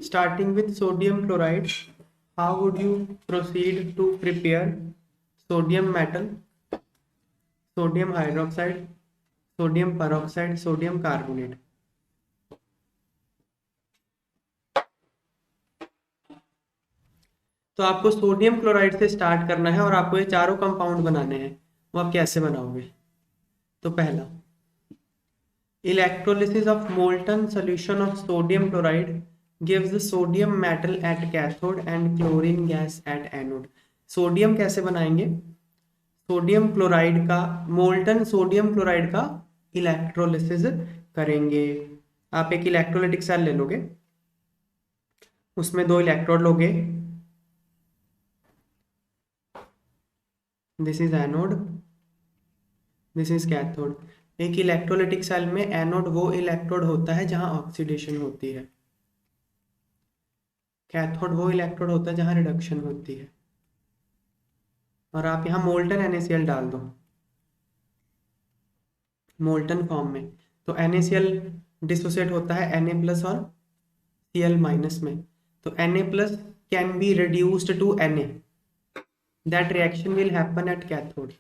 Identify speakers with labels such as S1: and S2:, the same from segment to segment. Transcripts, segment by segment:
S1: Starting with sodium chloride, how would you proceed to prepare sodium metal, sodium hydroxide, sodium peroxide, sodium carbonate? तो आपको sodium chloride से start करना है और आपको ये चारों कंपाउंड बनाने हैं। वो आप कैसे बनाओगे? तो पहला, electrolysis of molten solution of sodium chloride gives sodium metal at cathode and chlorine gas at anode. Sodium कैसे बनाएंगे? सोडियम क्लोराइड का, मोल्टन सोडियम क्लोराइड का इलेक्ट्रोलिसिस करेंगे। आप एक इलेक्ट्रोलिटिक सेल ले लोगे, उसमें 2 इलेक्ट्रोड लोगे, this is anode, this is cathode. एक इलेक्ट्रोलिटिक सेल में एनोड वो इलेक्ट्रोड होता है जहां ऑक्सीडेशन होती है, कैथोड वो इलेक्ट्रोड होता है जहां रिडक्शन होती है। और आप यहाँ मोल्टन NaCl डाल दो मोल्टन फॉर्म में, तो NaCl डिसोसिएट होता है Na प्लस और Cl माइनस में। तो Na plus can be reduced to Na, that reaction will happen at cathode.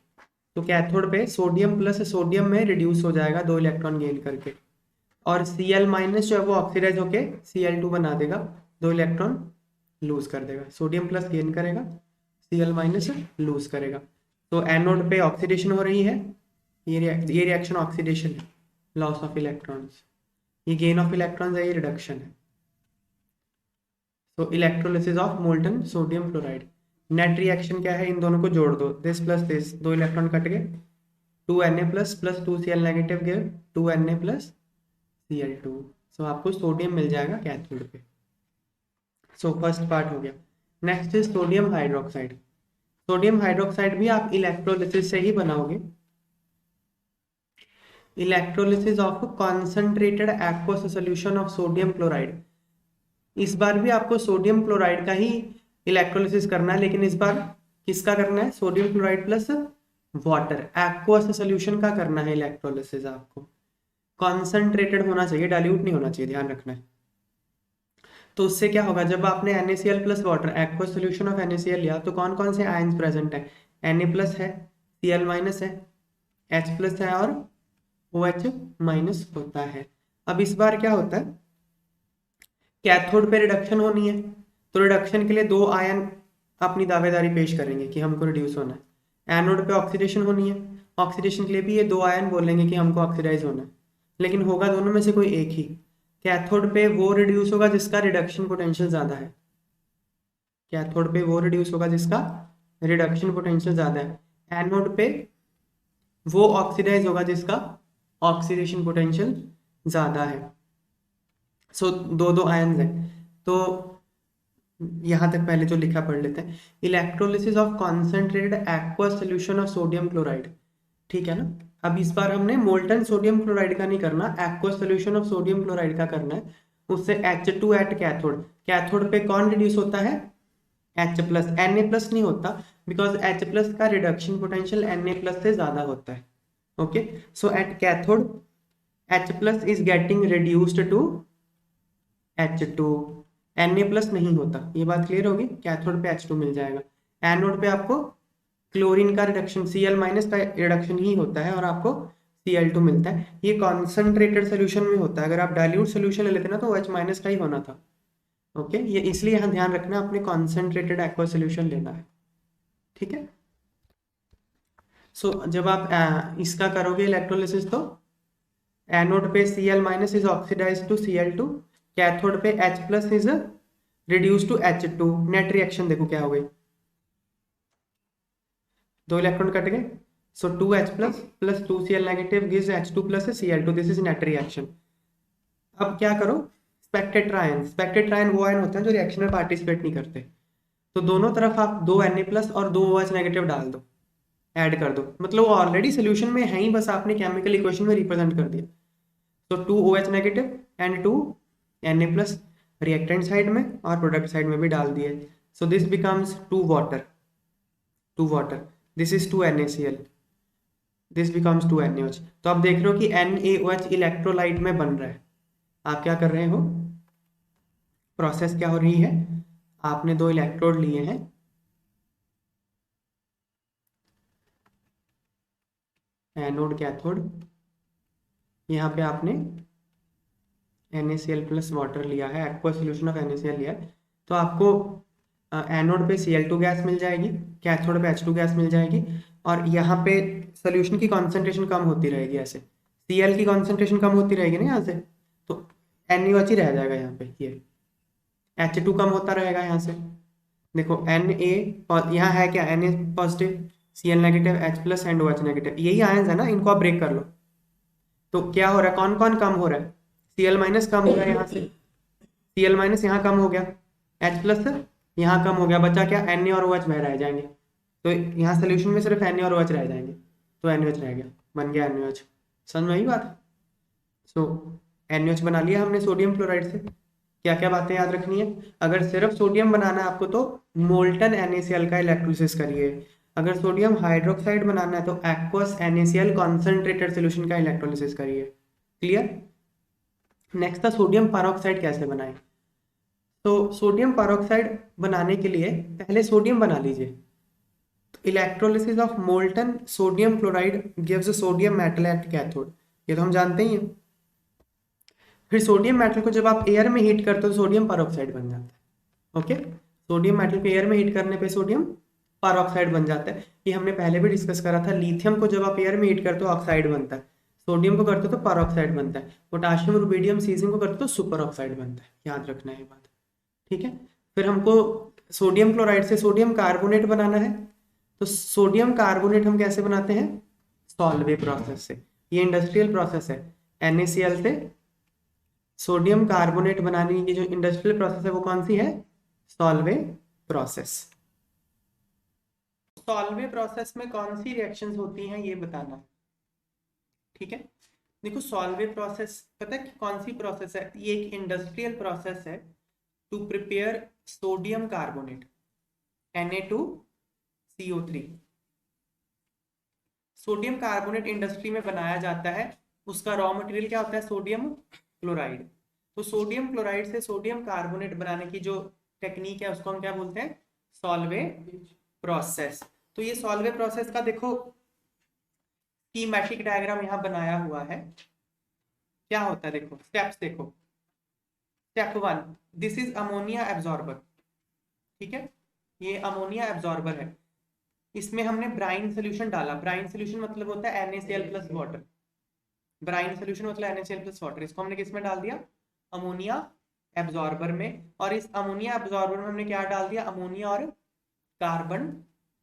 S1: तो कैथोड पे सोडियम प्लस सोडियम में रिड्यूस हो जाएगा 2 इलेक्ट्रॉन गेन करके, और Cl माइनस जो है वो ऑक्सीडाइज होके Cl2 बना देगा, 2 इलेक्ट्रॉन लूज कर देगा। सोडियम प्लस गेन करेगा, Cl माइनस लूज करेगा। तो एनोड पे ऑक्सीडेशन हो रही है, ये रिएक्शन ऑक्सीडेशन है, लॉस ऑफ इलेक्ट्रॉन्स। ये गेन ऑफ इलेक्ट्रॉन्स है, ये रिडक्शन है। तो electrolysis of molten sodium chloride, net reaction क्या है? इन दोनों को जोड़ दो, this plus this, 2 electron cut गए, 2 Na plus plus 2 Cl negative give 2 Na plus Cl2। सो आपको सोडियम मिल जाएगा कैथोड पे। सो फर्स्ट पार्ट हो गया। Next is sodium hydroxide. Sodium hydroxide भी आप इलेक्ट्रोलिसिस से ही बनाओगे। Electrolysis of concentrated aqueous solution of sodium chloride. इस बार भी आपको सोडियम क्लोराइड का ही इलेक्ट्रोलिसिस करना है, लेकिन इस बार किसका करना है? Sodium chloride plus water, aqueous solution का करना है इलेक्ट्रोलिसिस। आपको कॉन्सेंट्रेटेड होना चाहिए, डाइल्यूट नहीं होना चाहिए, ध्यान रखना है। तो उससे क्या होगा? जब आपने NaCl plus water, aqueous solution of NaCl लिया, तो कौन कौन से आयंस प्रेजेंट है? Na प्लस है, Cl माइनस है, H प्लस है और OH माइनस होता है। अब इस बार क्या होता है? कैथोड पे रिडक्शन होनी है, तो रिडक्शन के लिए 2 आयन अपनी दावेदारी पेश करेंगे कि हमको रिड्यूस होना है। एनोड पे ऑक्सीडेशन होनी है, ऑक्सीडेशन के लिए भी ये 2 आयन बोलेंगे कि हमको ऑक्सीडाइज होना है, लेकिन होगा दोनों में से कोई एक ही। कैथोड पे वो रिड्यूस होगा जिसका रिडक्शन पोटेंशियल ज्यादा है, कैथोड पे वो रिड्यूस होगा जिसका रिडक्शन पोटेंशियल ज्यादा है। एनोड पे वो ऑक्सीडाइज होगा जिसका ऑक्सीडेशन पोटेंशियल ज्यादा है। सो 2 आयन्स हैं। तो यहां तक पहले जो लिखा पढ़ लेते हैं। Electrolysis of concentrated aqueous solution of sodium chloride, ठीक है ना। अब इस बार हमने मोल्टन सोडियम क्लोराइड का नहीं करना, aqueous solution of sodium chloride का करना है। उससे H2 एट कैथोड, कैथोड पे कौन रिड्यूस होता है? H प्लस, Na प्लस नहीं होता, बिकॉज H प्लस का रिडक्शन पोटेंशियल Na प्लस से ज्यादा होता है। Okay, so at cathode H plus is getting reduced to H2, Na plus नहीं होता। ये बात क्लियर होगी? कैथोड पे H2 मिल जाएगा। एनोड पे आपको क्लोरीन का रिडक्शन, Cl माइनस का रिडक्शन ही होता है और आपको Cl2 मिलता है। ये कॉन्सेंट्रेटेड सोल्यूशन में होता है, अगर आप डाइल्यूट सोल्यूशन ले लेते ना तो H माइनस का ही होना था। ओके, ये इसलिए यहाँ ध्यान रखना, अपने कॉन्सेंट्रेटेड एक्वा सोल्यूशन लेना है, ठीक है। सो जब आप इसका करोगे इलेक्ट्रोलिसिस, तो एनोड पे Cl minus is oxidise to Cl2, cathode पे H plus is reduce to H2। Net reaction देखो क्या हो गई, 2 इलेक्ट्रॉन कट गए, so 2H plus plus 2Cl negative gives H2 plus Cl2, this is net reaction. अब क्या करो? Spectator ion, spectator ion वो आयन होते हैं जो रिएक्शन में पार्टिसिपेट नहीं करते। तो दोनों तरफ आप 2 Na प्लस और 2 OH नेगेटिव डाल दो, ऐड कर दो, मतलब वो ऑलरेडी सोल्यूशन में है ही, बस आपने केमिकल इक्वेशन में रिप्रेजेंट कर दिया। तो 2 OH negative and 2 Na plus reactant side में और प्रोडक्ट साइड में भी डाल दिए। So this becomes 2 water, 2 water, this is 2 NaCl, this becomes 2 NaOH। तो आप देख रहे हो कि NaOH इलेक्ट्रोलाइट में बन रहा है। आप क्या कर रहे हो? प्रोसेस क्या हो रही है, आपने दो इलेक्ट्रोड लिए हैं, एनोड कैथोड, यहाँ पे आपने NaCl प्लस वाटर लिया है, एक्वा सोल्यूशन ऑफ NaCl लिया है, तो आपको एनोड पे Cl2 गैस मिल जाएगी, कैथोड पे H2 गैस मिल जाएगी, और यहाँ पे सोल्यूशन की कॉन्सेंट्रेशन कम होती रहेगी, ऐसे Cl की कॉन्सेंट्रेशन कम होती रहेगी ना यहाँ से, तो NaOH ही रह जाएगा यहाँ पे, ये H2 कम होता रहेगा यहाँ से, देखो Na यहाँ है क्या, Na positive, Cl negative, H plus and OH negative, यही आयंस है ना, इनको आप ब्रेक कर लो, तो क्या हो रहा है, कौन कौन कम हो रहा है, Cl माइनस कम हो रहा है यहाँ से, Cl माइनस यहाँ कम हो गया, H प्लस यहाँ कम हो गया, बचा क्या, Na और OH में रह जाएंगे, तो यहाँ सोल्यूशन में सिर्फ Na और OH रह जाएंगे, तो NaOH रह गया, बन गया NaOH। समझ में आई बात। सो NaOH बना लिया हमने सोडियम क्लोराइड से। क्या क्या बातें याद रखनी है, अगर सिर्फ सोडियम बनाना है आपको तो मोल्टन NaCl का इलेक्ट्रोलिसिस करिए, अगर सोडियम हाइड्रोक्साइड बनाना है तो एक्वस NaCl कॉन्सेंट्रेटेड सोल्यूशन का इलेक्ट्रोलिसिस करिए। क्लियर। नेक्स्ट था सोडियम पैरोक्साइड कैसे बनाएं। तो सोडियम पैरोक्साइड बनाने के लिए पहले सोडियम बना लीजिए, electrolysis of molten sodium chloride gives sodium metal at cathode, ये तो हम जानते ही हैं। फिर सोडियम मेटल को जब आप एयर में हीट करते हो तो सोडियम पैरोक्साइड बन जाता है। ओके, सोडियम मेटल को एयर में हीट करने पे सोडियम पैरोक्साइड बन जाता है, ये हमने पहले भी डिस्कस करा था। लिथियम को जब आप एयर में हीट करते हो ऑक्साइड बनता है, सोडियम को करते हो तो पैरोक्साइड बनता है, पोटाशियम रुबिडियम सीजियम को करते हो तो सुपर ऑक्साइड बनता है, याद रखना है ये बात। ठीक है, फिर हमको सोडियम क्लोराइड से सोडियम कार्बोनेट बनाना है, तो सोडियम कार्बोनेट हम कैसे बनाते हैं, सॉल्वे प्रोसेस से, ये इंडस्ट्रियल प्रोसेस है। NaCl से सोडियम कार्बोनेट बनाने की जो इंडस्ट्रियल प्रोसेस है वो कौन सी है, सॉल्वे प्रोसेस। सॉल्वे प्रोसेस में कौन सी रिएक्शंस होती हैं ये बताना। ठीक है, देखो सॉल्वे प्रोसेस पता है कि कौन सी प्रोसेस है, ये एक इंडस्ट्रियल प्रोसेस है to prepare sodium carbonate Na2CO3। Sodium carbonate industry में बनाया जाता है, उसका रॉ मटेरियल क्या होता है, सोडियम क्लोराइड। तो सोडियम क्लोराइड से सोडियम कार्बोनेट बनाने की जो टेक्निक है उसको हम क्या बोलते हैं, सॉल्वे प्रोसेस। तो ये सॉल्वे प्रोसेस का देखो स्कीमेटिक डायग्राम यहाँ बनाया हुआ है, क्या होता है देखो, स्टेप्स देखो। Step 1, this is ammonia absorber. ठीक है, ये अमोनिया एब्जॉर्बर है, इसमें हमने ब्राइन सोल्यूशन डाला, ब्राइन सोल्यूशन मतलब होता है NaCl plus water, brine solution मतलब NaCl प्लस वाटर, इसको हमने किस में डाल दिया, अमोनिया एब्जॉर्बर में, और इस अमोनिया एब्जॉर्बर में हमने क्या डाल दिया, अमोनिया और कार्बन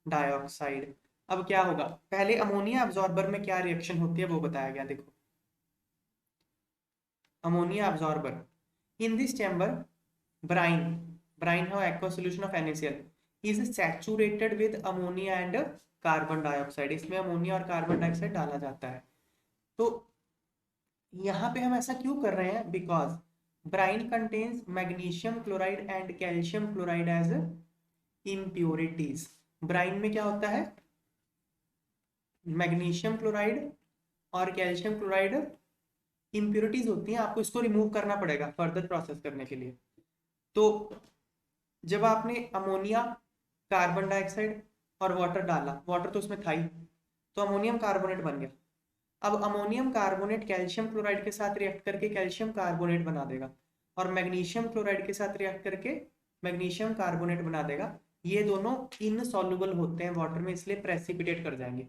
S1: डाइऑक्साइड। अब क्या होगा, पहले अमोनिया एब्जॉर्बर में क्या रिएक्शन होती है वो बताया गया, देखो ammonia absorber in this chamber brine, brine है aqua solution of NaCl is saturated with ammonia and carbon dioxide, इसमें अमोनिया और कार्बन डाइऑक्साइड डाला जाता है। तो यहाँ पे हम ऐसा क्यों कर रहे हैं, because brine contains magnesium chloride and calcium chloride as impurities. Brine में क्या होता है, मैग्नीशियम क्लोराइड और कैल्शियम क्लोराइड इम्प्योरिटीज होती हैं, आपको इसको रिमूव करना पड़ेगा फर्दर प्रोसेस करने के लिए। तो जब आपने अमोनिया, कार्बन डाइऑक्साइड और वाटर डाला, वाटर तो उसमें था ही, तो अमोनियम कार्बोनेट बन गया। अब अमोनियम कार्बोनेट कैल्शियम क्लोराइड के साथ रिएक्ट करके कैल्शियम कार्बोनेट बना देगा, और मैग्नीशियम क्लोराइड के साथ रिएक्ट करके मैग्नीशियम कार्बोनेट बना देगा। ये दोनों इनसॉल्युबल होते हैं वाटर में, इसलिए प्रेसिपिटेट कर जाएंगे।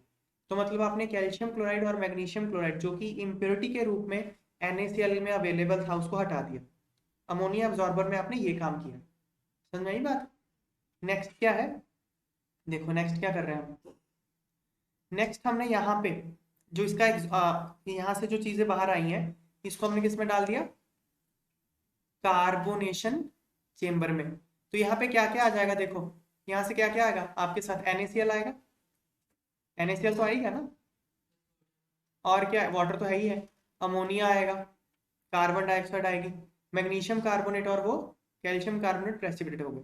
S1: तो मतलब आपने कैल्शियम क्लोराइड और मैग्नीशियम क्लोराइड जो कि इम्प्योरिटी के रूप में NaCl में अवेलेबल था उसको हटा दिया, अमोनिया एब्जॉर्बर में आपने ये काम किया। समझ में आई बात। नेक्स्ट क्या है, देखो नेक्स्ट क्या कर रहे हैं हम, नेक्स्ट हमने यहाँ पे जो इसका यहाँ से जो चीजें बाहर आई हैं इसको हमने किस में डाल दिया, कार्बोनेशन चेम्बर में। तो यहाँ पे क्या क्या आ जाएगा, देखो यहाँ से क्या क्या आएगा आपके साथ, NaCl आएगा, NaCl तो आएगा ना, और क्या वाटर तो है ही है, अमोनिया आएगा, कार्बन डाइऑक्साइड आएगी, मैग्नीशियम कार्बोनेट और वो कैल्शियम कार्बोनेट प्रेसिपिटेट हो गए।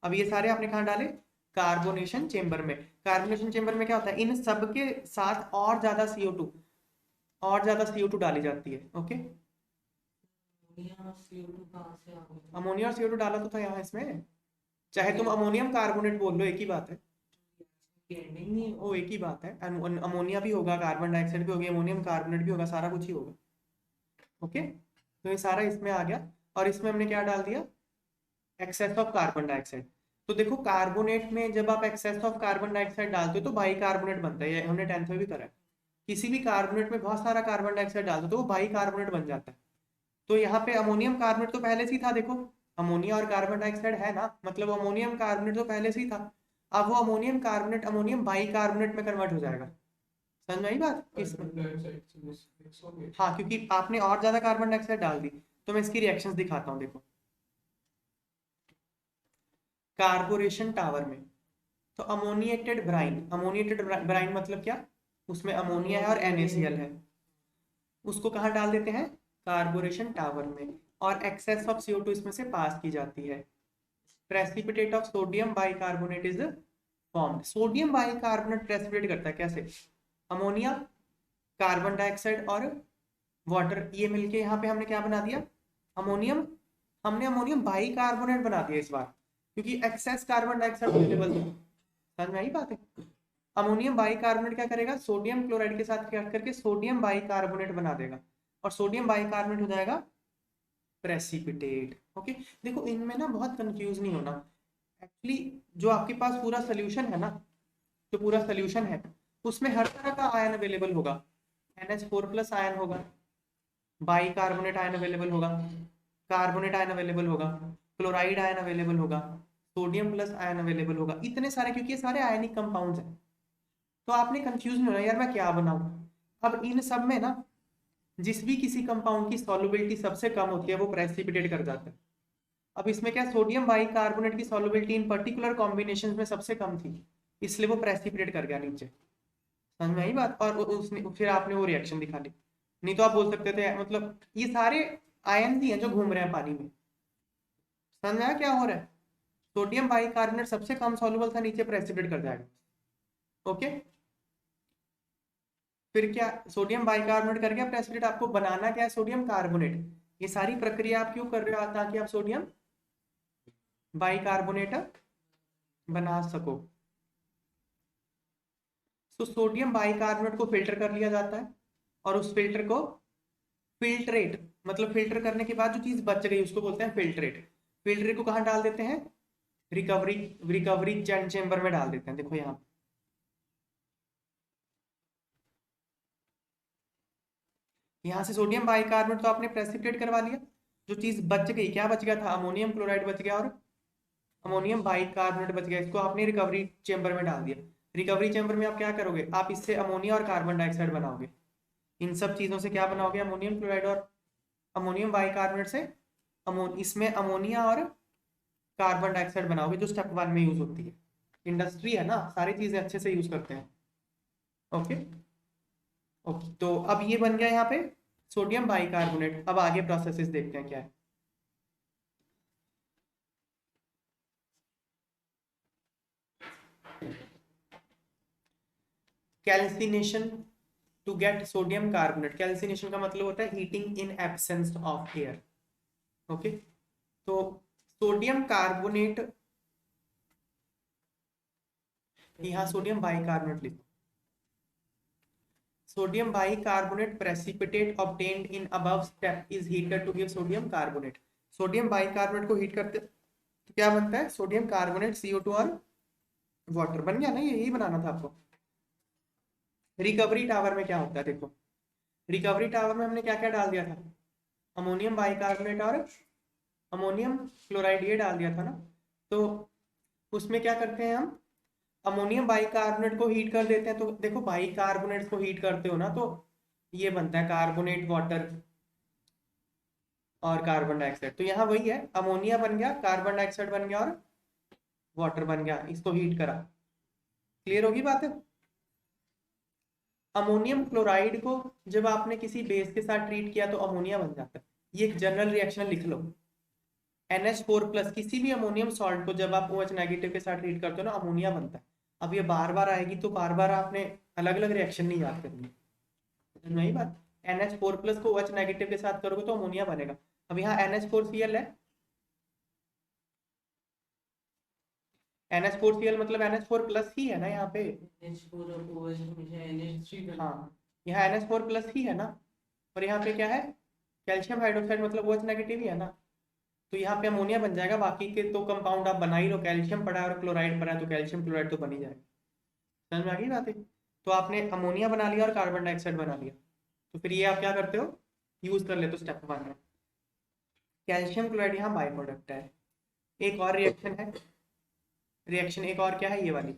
S1: अब ये सारे आपने कहाँ डाले, कार्बोनेशन चेम्बर में। कार्बोनेशन चेम्बर में क्या होता है, इन सब के साथ और ज्यादा CO2 डाली जाती है। ओके, अमोनिया और CO2 डाला तो था यहाँ इसमें, चाहे तुम अमोनियम कार्बोनेट बोल लो एक ही बात है। वो एक ही बात है, अमोनिया भी होगा, कार्बन डाइऑक्साइड भी होगी, अमोनियम कार्बोनेट भी होगा, सारा कुछ ही होगा। ओके, तो ये सारा इसमें आ गया। और इसमें हमने क्या डाल दिया, एक्सेस ऑफ कार्बन डाइऑक्साइड। तो देखो कार्बोनेट में जब आप एक्सेस ऑफ कार्बन डाइऑक्साइड डालते हो तो बाई कार्बोनेट बनता है, ये हमने 10th में भी करा है। किसी भी कार्बोनेट में बहुत सारा कार्बन डाइऑक्साइड डाल दो तो वो बाई कार्बोनेट बन जाता है। तो यहाँ पे अमोनियम कार्बोनेट तो पहले से ही था, देखो अमोनिया और कार्बन डाइऑक्साइड है ना, मतलब अमोनियम कार्बोनेट तो पहले से ही था। अब वो ammonium carbonate ammonium by carbonate में कन्वर्ट हो जाएगा। समझ में आई बात इसमें? हाँ, क्योंकि आपने और ज्यादा कार्बन डाइऑक्साइड डाल दी। तो मैं इसकी रिएक्शंस दिखाता हूँ, देखो कार्बोरेशन टावर में। तो अमोनिएटेड ब्राइन, अमोनिएटेड ब्राइन मतलब क्या, उसमें अमोनिया है और NaCl है, उसको कहाँ डाल देते हैं, कार्बोरेशन टावर में, और एक्सेस ऑफ CO2 इसमें से पास की जाती है। Precipitate of sodium bicarbonate is formed. Sodium bicarbonate precipitate करता है कैसे, अमोनिया, कार्बन डाइऑक्साइड और वाटर, ये मिलके यहाँ पे हमने क्या बना दिया, अमोनियम। हमने अमोनियम बाइकार्बोनेट बना दिया इस बार, क्योंकि एक्सेस कार्बन डाइऑक्साइड अवेलेबल है। समझ में आई बात है? अमोनियम बाइकार्बोनेट क्या करेगा, सोडियम क्लोराइड के साथ क्या करके सोडियम बाइकार्बोनेट बना देगा, और सोडियम बाइकार्बोनेट हो जाएगा प्रेसिपिटेट। ओके, देखो इनमें ना बहुत कंफ्यूज नहीं होना। एक्चुअली जो आपके पास पूरा सोल्यूशन है ना, जो पूरा सोल्यूशन है उसमें हर तरह का आयन अवेलेबल होगा। NH4+ आयन होगा, बाइकार्बोनेट आयन अवेलेबल होगा, कार्बोनेट आयन अवेलेबल होगा, क्लोराइड आयन अवेलेबल होगा, सोडियम प्लस आयन अवेलेबल होगा, इतने सारे, क्योंकि ये सारे आयनिक कंपाउंड्स हैं। तो आपने कंफ्यूज नहीं होना यार मैं क्या बनाऊं। अब इन सब में ना जिस भी किसी कंपाउंड की सॉल्युबिलिटी सबसे कम होती है वो प्रेसिपिटेट कर जाता है। अब इसमें क्या, सोडियम बाइकार्बोनेट की सॉल्युबिलिटी इन पर्टिकुलर कॉम्बिनेशंस में सबसे कम थी, इसलिए वो प्रेसिपिटेट कर गया नीचे। समझ में आई बात? और उसने फिर आपने वो रिएक्शन दिखा दी। नहीं तो आप बोल सकते थे मतलब ये सारे आयन ही हैं जो घूम रहे हैं पानी में। समझ में आया क्या हो रहा है? सोडियम बाइकार्बोनेट सबसे कम सॉल्युबल था, नीचे प्रेसिपिटेट कर जाएगा। ओके, फिर क्या, सोडियम बाइकार्बोनेट कर गया प्रेसिपिटेट, आपको बनाना क्या है, सोडियम कार्बोनेट। ये सारी प्रक्रिया आप क्यों कर रहे हो, ताकि आप सोडियम बाइकार्बोनेट बना सको। तो सोडियम बाइकार्बोनेट को फिल्टर कर लिया जाता है, और उस फिल्टर को फिल्ट्रेट, मतलब फिल्टर करने के बाद जो चीज बच गई उसको बोलते हैं फिल्ट्रेट। फिल्ट्रेट को कहाँ डाल देते हैं, रिकवरी रिकवरी चैम्बर में डाल देते हैं। देखो यहाँ से सोडियम बाइकार्बोनेट तो आपने प्रेसिपिटेट करवा लिया, जो चीज बच गई, क्या बच गया था, अमोनियम क्लोराइड बच गया और अमोनियम बाइकार्बोनेट बच गया, इसको आपने रिकवरी चेंबर में डाल दिया। रिकवरी चेंबर में आप क्या करोगे, आप इससे अमोनिया और कार्बन डाइऑक्साइड बनाओगे। इन सब चीजों से क्या बनाओगे, अमोनियम क्लोराइड और अमोनियम बाइकार्बोनेट से इसमें अमोनिया और कार्बन डाइऑक्साइड बनाओगे, जो स्टेप 1 में यूज होती है। इंडस्ट्री है ना, सारी चीजें अच्छे से यूज करते हैं। ओके ओके, तो अब ये बन गया यहाँ पे सोडियम बाइकार्बोनेट। अब आगे प्रोसेसेस देखते हैं क्या है। Calcination to get sodium carbonate. Calcination का मतलब होता है heating in absence of air. Okay, तो सोडियम कार्बोनेट, यहाँ सोडियम बाइकार्बोनेट लिखो, sodium bicarbonate precipitate obtained in above step is heated to give sodium carbonate. Sodium bicarbonate को heat करते तो क्या बनता है, सोडियम कार्बोनेट, CO2 और वाटर बन गया ना, यही बनाना था आपको। रिकवरी टावर में क्या होता है, देखो रिकवरी टावर में हमने क्या क्या डाल दिया था, अमोनियम बाइकार्बोनेट और अमोनियम क्लोराइड ये डाल दिया था ना। तो उसमें क्या करते हैं हम, अमोनियम बाइकार्बोनेट को हीट कर देते हैं। तो देखो बाइकार्बोनेट को हीट करते हो ना तो ये बनता है कार्बोनेट वाटर और कार्बन डाइऑक्साइड। तो यहाँ वही है, अमोनिया बन गया, कार्बन डाइऑक्साइड बन गया और वाटर बन गया, इसको हीट करा। क्लियर होगी बात है? अमोनियम क्लोराइड को जब आपने किसी बेस के साथ ट्रीट किया तो अमोनिया बन जाता है। ये एक जनरल रिएक्शन लिख लो। NH4+, किसी भी अमोनियम सॉल्ट को जब आप OH नेगेटिव के साथ ट्रीट करते हो ना, अमोनिया बनता है। अब ये बार बार आएगी तो बार बार आपने अलग अलग रिएक्शन नहीं याद करनी, नहीं बात। NH4+ को OH नेगेटिव के साथ करोगे तो अमोनिया बनेगा। अब यहाँ NH4Cl है, NH4Cl मतलब NH4 प्लस ही है ना यहाँ पे। हाँ, यहाँ NH4 प्लस ही है ना, और यहाँ पे क्या है, कैल्शियम हाइड्रोक्साइड मतलब OH नेगेटिव ही है ना, तो यहाँ पे अमोनिया बन जाएगा। बाकी के तो कंपाउंड आप बना ही लो, कैल्शियम पड़ा है और क्लोराइड पड़ा है, तो कैल्शियम क्लोराइड तो बन ही जाएगा। समझ में आ गई बात है? तो आपने अमोनिया बना लिया और कार्बन डाइऑक्साइड बना लिया, तो फिर ये आप क्या करते हो, यूज कर लेते हो स्टेप 1 में। कैल्शियम क्लोराइड यहाँ बाई प्रोडक्ट है। एक और रिएक्शन है, रिएक्शन एक और क्या है, ये वाली।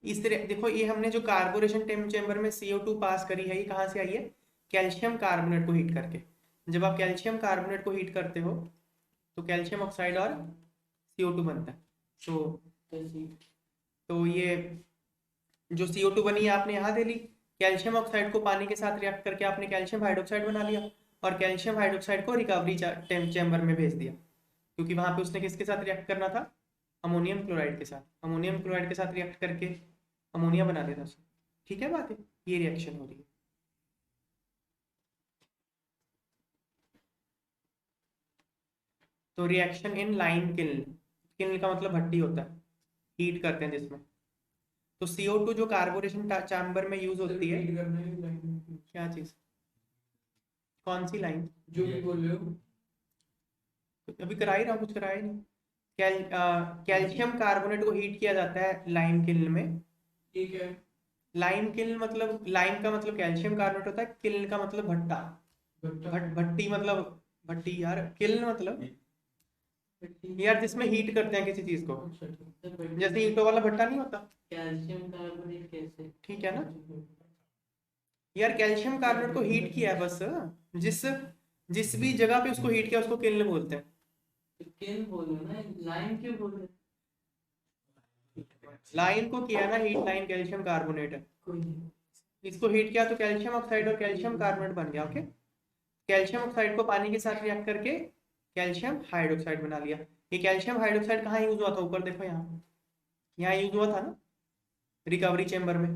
S1: इस तरह देखो, ये हमने जो कार्बोरेशन चेम्बर में CO2 पास करी है, ये कहाँ से आई है, कैल्शियम कार्बोनेट को हीट करके। जब आप कैल्शियम कार्बोनेट को हीट करते हो तो कैल्शियम ऑक्साइड और CO2 बनता है। तो ये जो CO2 बनी है आपने यहाँ दे ली, कैल्शियम ऑक्साइड को पानी के साथ रिएक्ट करके आपने कैल्शियम हाइड्रोक्साइड बना लिया, और कैल्शियम हाइड्रोक्साइड को रिकवरी चैम्बर में भेज दिया, क्योंकि वहां पे उसने किसके साथ रिएक्ट करना था, अमोनियम क्लोराइड के साथ। अमोनियम क्लोराइड के साथ रिएक्ट करके अमोनिया बना देना उसने। ठीक है बात है, ये रिएक्शन हो रही है। तो reaction in lime kiln, kiln का मतलब भट्टी होता है, हीट करते हैं जिसमें। तो CO2 जो कार्बोरेशन चैम्बर में यूज होती है, क्या चीज, कौन सी लाइन,
S2: जो भी बोल रहे हो,
S1: अभी करा ही रहा हूँ, कुछ कराया ही नहीं। कैल्शियम कार्बोनेट को हीट किया जाता है लाइम किल्न में।
S2: ठीक है।
S1: लाइम किल्न मतलब, लाइम का मतलब कैल्शियम कार्बोनेट होता है, किल्न का मतलब भट्टा, भट्टी मतलब भट्टी यार, किल्न मतलब यार जिसमें हीट करते हैं किसी चीज को, जैसे ईंटों वाला भट्टा नहीं होता।
S2: कैल्शियम कार्बोनेट कैसे,
S1: ठीक है ना यार, कैल्शियम कार्बोनेट को हीट किया है बस, जिस जिस भी जगह पे उसको हीट किया उसको किल्न बोलते हैं।
S2: तो किल्न बोलो ना, लाइम क्यों बोल रहे,
S1: लाइन को किया ना हीट, लाइन कैल्शियम कार्बोनेट है,
S2: कोई नहीं।
S1: इसको हीट किया तो कैल्शियम ऑक्साइड और कैल्शियम कार्बोनेट बन गया। ओके, कैल्शियम ऑक्साइड को पानी के साथ रिएक्ट करके कैल्शियम हाइड्रोक्साइड बना लिया। ये कैल्शियम हाइड्रोक्साइड कहाँ यूज हुआ था, ऊपर देखो यहाँ, यहाँ यूज हुआ था ना, रिकवरी चेम्बर में,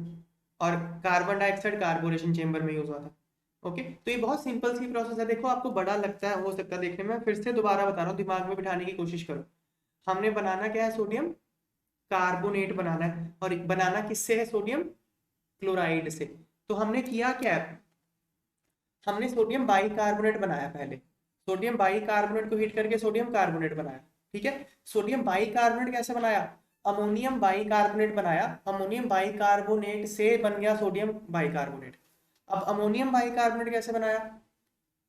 S1: और कार्बन डाइऑक्साइड कार्बोरेशन चेम्बर में यूज हुआ था। ओके, तो ये बहुत सिंपल सी प्रोसेस है। देखो आपको बड़ा लगता है, हो सकता है देखने में, फिर से दोबारा बता रहा हूँ, दिमाग में बिठाने की कोशिश करो। हमने बनाना क्या है, सोडियम कार्बोनेट बनाना है, और बनाना किससे है, सोडियम क्लोराइड से। तो हमने किया क्या है, हमने सोडियम बाइकार्बोनेट बनाया पहले, सोडियम बाइकार्बोनेट को हीट करके सोडियम कार्बोनेट बनाया। ठीक है, सोडियम बाइकार्बोनेट कैसे बनाया, अमोनियम बाइकार्बोनेट बनाया, अमोनियम बाइकार्बोनेट से बन गया सोडियम बाइकार्बोनेट। अब अमोनियम बाइकार्बोनेट कैसे बनाया,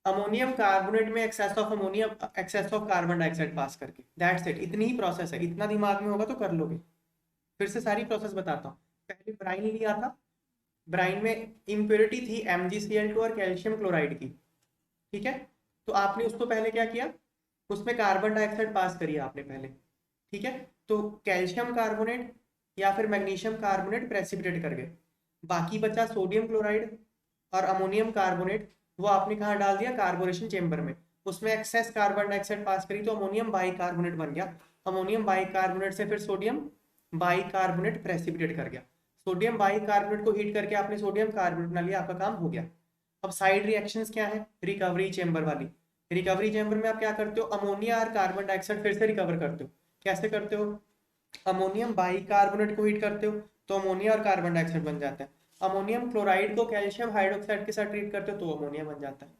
S1: अमोनियम कार्बोनेट में excess of ammonium, excess of carbon dioxide pass करके, दैट्स इट, इतनी ही प्रोसेस है। इतना दिमाग में होगा तो कर लोगे। फिर से सारी प्रोसेस बताता हूँ। पहले ब्राइन लिया था, ब्राइन में इम्प्योरिटी थी MgCl2 और कैल्शियम क्लोराइड की। ठीक है, तो आपने उसको पहले क्या किया, उसमें कार्बन डाइऑक्साइड पास करी आपने पहले। ठीक है, तो कैल्शियम कार्बोनेट या फिर मैग्नीशियम कार्बोनेट प्रेसिपिटेट कर गए, बाकी बचा सोडियम क्लोराइड और अमोनियम कार्बोनेट, वो आपने कहाँ डाल दिया, कार्बोरेशन चेम्बर में। उसमें एक्सेस कार्बन डाइऑक्साइड पास करी तो अमोनियम बाइकार्बोनेट बन गया। अमोनियम बाइकार्बोनेट से फिर सोडियम बाइकार्बोनेट प्रेसिपिटेट कर गया। सोडियम बाइकार्बोनेट को हीट करके आपने सोडियम कार्बोनेट बना लिया, आपका काम हो गया। अब साइड रिएक्शंस क्या है, रिकवरी चेम्बर वाली। रिकवरी चेम्बर में आप क्या करते हो, अमोनिया और कार्बन डाइऑक्साइड फिर से रिकवर करते हो। कैसे करते हो, अमोनियम बाइकार्बोनेट को हीट करते हो तो अमोनिया और कार्बन डाइऑक्साइड बन जाता है। अमोनियम क्लोराइड को कैल्शियम हाइड्रोक्साइड के साथ ट्रीट करते हो तो अमोनिया बन जाता है।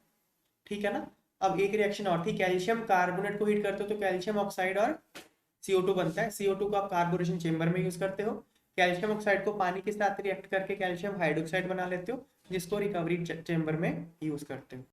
S1: ठीक है ना। अब एक रिएक्शन और थी, कैल्शियम कार्बोनेट को हीट करते हो तो कैल्शियम ऑक्साइड और CO2 बनता है। CO2 को आप कार्बोरेशन चेम्बर में यूज करते हो। कैल्शियम ऑक्साइड को पानी के साथ रिएक्ट करके कैल्शियम हाइड्रोक्साइड बना लेते हो, जिसको रिकवरी चेम्बर में यूज करते हो।